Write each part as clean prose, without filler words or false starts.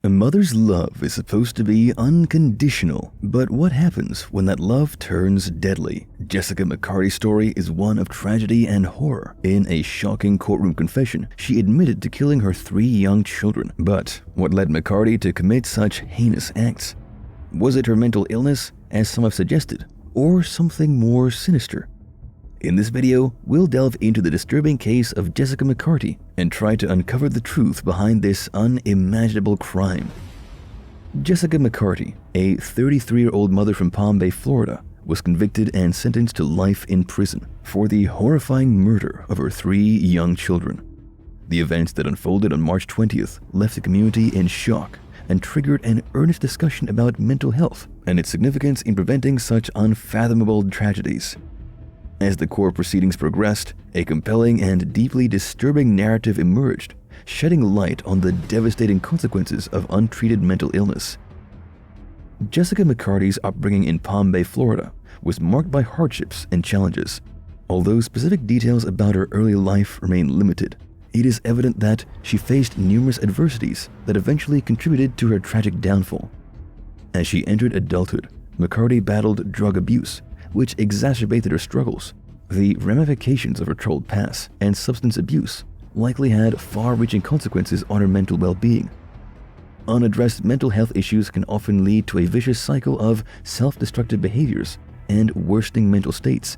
A mother's love is supposed to be unconditional, but what happens when that love turns deadly? Jessica McCarty's story is one of tragedy and horror. In a shocking courtroom confession, she admitted to killing her 3 young children. But what led McCarty to commit such heinous acts? Was it her mental illness, as some have suggested, or something more sinister? In this video, we'll delve into the disturbing case of Jessica McCarty and try to uncover the truth behind this unimaginable crime. Jessica McCarty, a 33-year-old mother from Palm Bay, Florida, was convicted and sentenced to life in prison for the horrifying murder of her 3 young children. The events that unfolded on March 20th left the community in shock and triggered an earnest discussion about mental health and its significance in preventing such unfathomable tragedies. As the court proceedings progressed, a compelling and deeply disturbing narrative emerged, shedding light on the devastating consequences of untreated mental illness. Jessica McCarty's upbringing in Palm Bay, Florida, was marked by hardships and challenges. Although specific details about her early life remain limited, it is evident that she faced numerous adversities that eventually contributed to her tragic downfall. As she entered adulthood, McCarty battled drug abuse, which exacerbated her struggles. The ramifications of her troubled past and substance abuse likely had far-reaching consequences on her mental well-being. Unaddressed mental health issues can often lead to a vicious cycle of self-destructive behaviors and worsening mental states.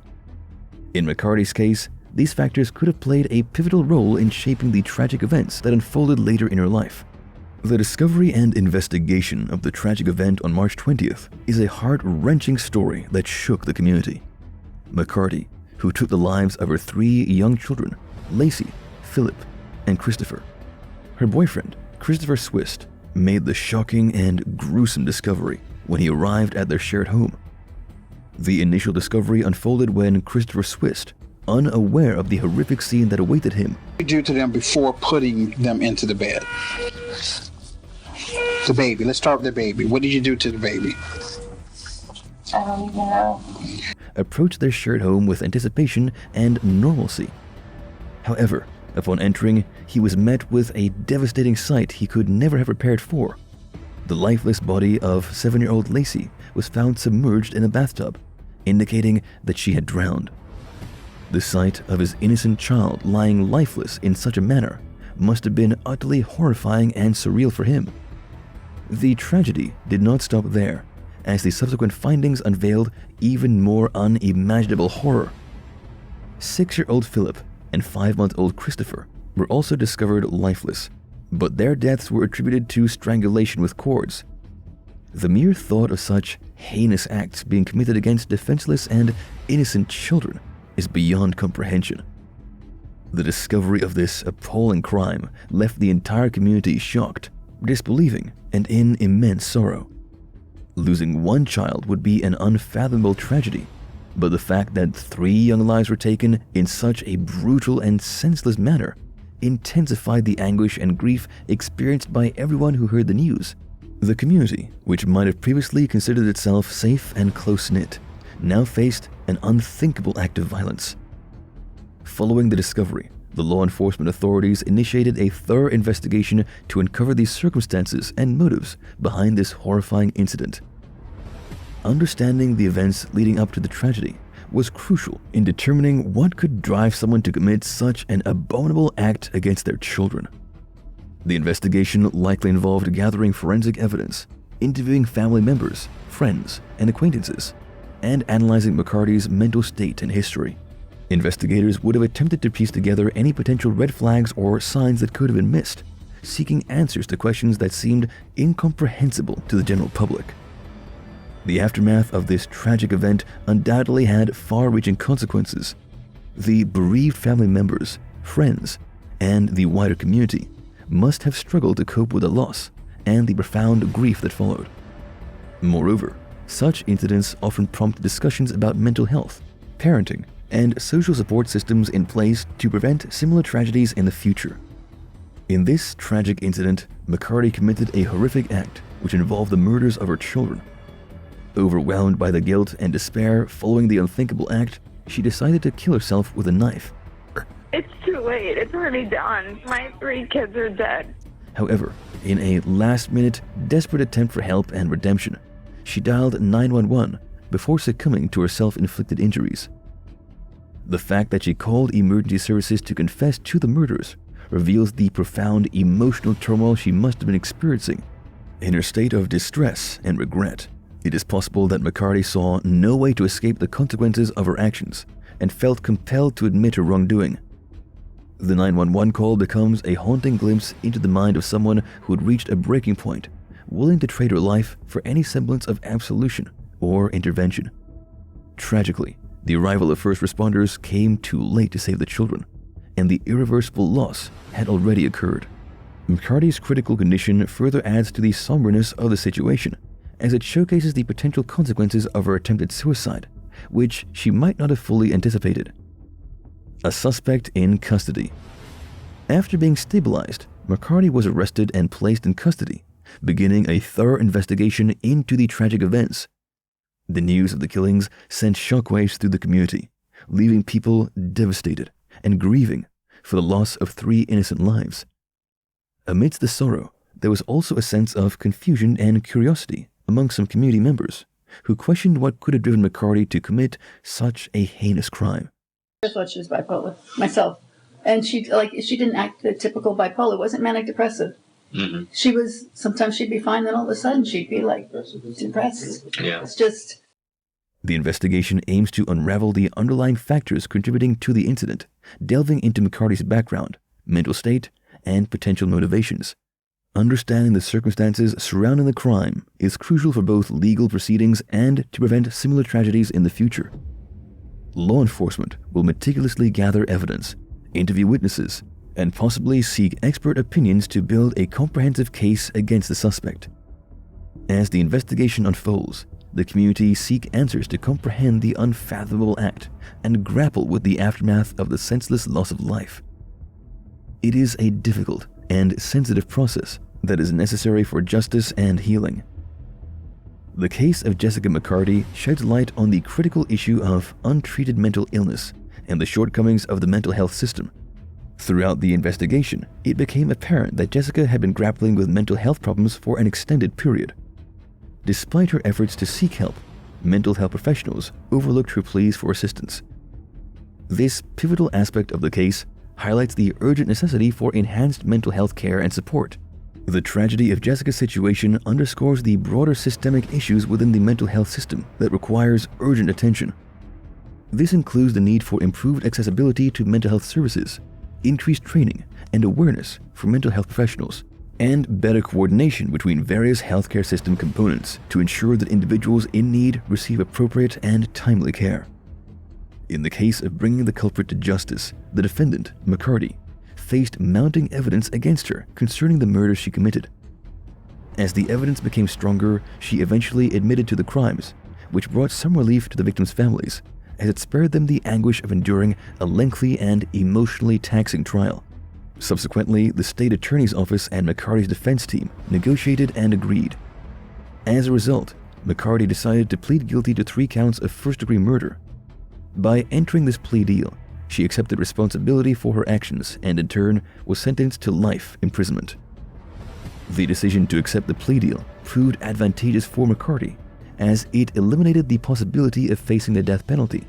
In McCarty's case, these factors could have played a pivotal role in shaping the tragic events that unfolded later in her life. The discovery and investigation of the tragic event on March 20th is a heart-wrenching story that shook the community. McCarty, who took the lives of her 3 young children, Lacey, Philip, and Christopher. Her boyfriend, Christopher Swist, made the shocking and gruesome discovery when he arrived at their shared home. The initial discovery unfolded when Christopher Swist, unaware of the horrific scene that awaited him, What did you do to them before putting them into the bed? The baby. Let's start with the baby. What did you do to the baby? I don't even know. approached their shared home with anticipation and normalcy. However, upon entering, he was met with a devastating sight he could never have prepared for. The lifeless body of 7-year-old Lacey was found submerged in a bathtub, indicating that she had drowned. The sight of his innocent child lying lifeless in such a manner must have been utterly horrifying and surreal for him. The tragedy did not stop there, as the subsequent findings unveiled even more unimaginable horror. 6-year-old Philip and 5-month-old Christopher were also discovered lifeless, but their deaths were attributed to strangulation with cords. The mere thought of such heinous acts being committed against defenseless and innocent children is beyond comprehension. The discovery of this appalling crime left the entire community shocked, disbelieving, and in immense sorrow. Losing one child would be an unfathomable tragedy, but the fact that 3 young lives were taken in such a brutal and senseless manner intensified the anguish and grief experienced by everyone who heard the news. The community, which might have previously considered itself safe and close-knit, now faced an unthinkable act of violence. Following the discovery, the law enforcement authorities initiated a thorough investigation to uncover the circumstances and motives behind this horrifying incident. Understanding the events leading up to the tragedy was crucial in determining what could drive someone to commit such an abominable act against their children. The investigation likely involved gathering forensic evidence, interviewing family members, friends, and acquaintances, and analyzing McCarty's mental state and history. Investigators would have attempted to piece together any potential red flags or signs that could have been missed, seeking answers to questions that seemed incomprehensible to the general public. The aftermath of this tragic event undoubtedly had far-reaching consequences. The bereaved family members, friends, and the wider community must have struggled to cope with the loss and the profound grief that followed. Moreover, such incidents often prompt discussions about mental health, parenting, and social support systems in place to prevent similar tragedies in the future. In this tragic incident, McCarty committed a horrific act which involved the murders of her children. Overwhelmed by the guilt and despair following the unthinkable act, she decided to kill herself with a knife. It's too late. It's already done. My 3 kids are dead. However, In a last-minute, desperate attempt for help and redemption, she dialed 911 before succumbing to her self-inflicted injuries. The fact that she called emergency services to confess to the murders reveals the profound emotional turmoil she must have been experiencing. In her state of distress and regret, it is possible that McCarty saw no way to escape the consequences of her actions and felt compelled to admit her wrongdoing. The 911 call becomes a haunting glimpse into the mind of someone who had reached a breaking point, willing to trade her life for any semblance of absolution or intervention. Tragically, the arrival of first responders came too late to save the children, and the irreversible loss had already occurred. McCarty's critical condition further adds to the somberness of the situation, as it showcases the potential consequences of her attempted suicide, which she might not have fully anticipated. A suspect in custody. After being stabilized, McCarty was arrested and placed in custody, beginning a thorough investigation into the tragic events. The news of the killings sent shockwaves through the community, leaving people devastated and grieving for the loss of 3 innocent lives. Amidst the sorrow, there was also a sense of confusion and curiosity among some community members who questioned what could have driven McCarty to commit such a heinous crime. I thought she was bipolar myself, and she didn't act the typical bipolar. It wasn't manic depressive. Mm-hmm. She was, sometimes she'd be fine, then all of a sudden she'd be like depressed. Yeah. It's just. The investigation aims to unravel the underlying factors contributing to the incident, delving into McCarty's background, mental state, and potential motivations. Understanding the circumstances surrounding the crime is crucial for both legal proceedings and to prevent similar tragedies in the future. Law enforcement will meticulously gather evidence, interview witnesses, and possibly seek expert opinions to build a comprehensive case against the suspect. As the investigation unfolds, the community seek answers to comprehend the unfathomable act and grapple with the aftermath of the senseless loss of life. It is a difficult and sensitive process that is necessary for justice and healing. The case of Jessica McCarty sheds light on the critical issue of untreated mental illness and the shortcomings of the mental health system. Throughout the investigation, it became apparent that Jessica had been grappling with mental health problems for an extended period. Despite her efforts to seek help, mental health professionals overlooked her pleas for assistance. This pivotal aspect of the case highlights the urgent necessity for enhanced mental health care and support. The tragedy of Jessica's situation underscores the broader systemic issues within the mental health system that requires urgent attention. This includes the need for improved accessibility to mental health services, increased training and awareness for mental health professionals, and better coordination between various healthcare system components to ensure that individuals in need receive appropriate and timely care. In the case of bringing the culprit to justice, the defendant, McCarty, faced mounting evidence against her concerning the murder she committed. As the evidence became stronger, she eventually admitted to the crimes, which brought some relief to the victims' families, as it spared them the anguish of enduring a lengthy and emotionally taxing trial. Subsequently, the state attorney's office and McCarty's defense team negotiated and agreed. As a result, McCarty decided to plead guilty to 3 counts of first-degree murder. By entering this plea deal, she accepted responsibility for her actions and in turn was sentenced to life imprisonment. The decision to accept the plea deal proved advantageous for McCarty, as it eliminated the possibility of facing the death penalty,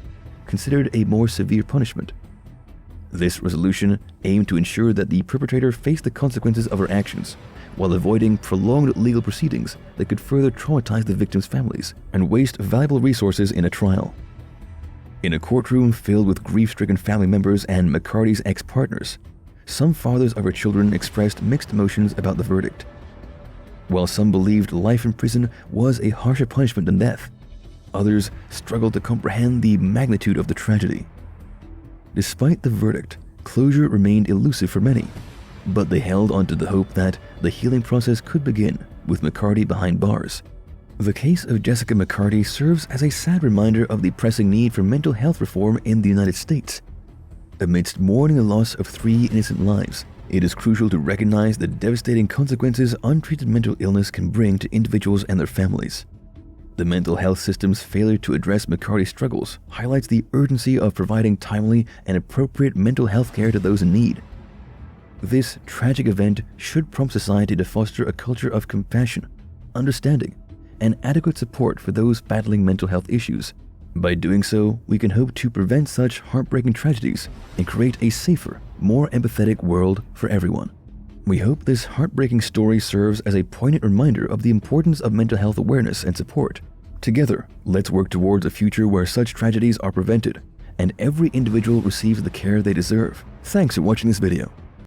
considered a more severe punishment. This resolution aimed to ensure that the perpetrator faced the consequences of her actions, while avoiding prolonged legal proceedings that could further traumatize the victims' families and waste valuable resources in a trial. In a courtroom filled with grief-stricken family members and McCarty's ex-partners, some fathers of her children expressed mixed emotions about the verdict. While some believed life in prison was a harsher punishment than death, others struggled to comprehend the magnitude of the tragedy. Despite the verdict, closure remained elusive for many, but they held onto the hope that the healing process could begin with McCarty behind bars. The case of Jessica McCarty serves as a sad reminder of the pressing need for mental health reform in the United States. Amidst mourning the loss of 3 innocent lives, it is crucial to recognize the devastating consequences untreated mental illness can bring to individuals and their families. The mental health system's failure to address McCarty's struggles highlights the urgency of providing timely and appropriate mental health care to those in need. This tragic event should prompt society to foster a culture of compassion, understanding, and adequate support for those battling mental health issues. By doing so, we can hope to prevent such heartbreaking tragedies and create a safer, more empathetic world for everyone. We hope this heartbreaking story serves as a poignant reminder of the importance of mental health awareness and support. Together, let's work towards a future where such tragedies are prevented and every individual receives the care they deserve. Thanks for watching this video.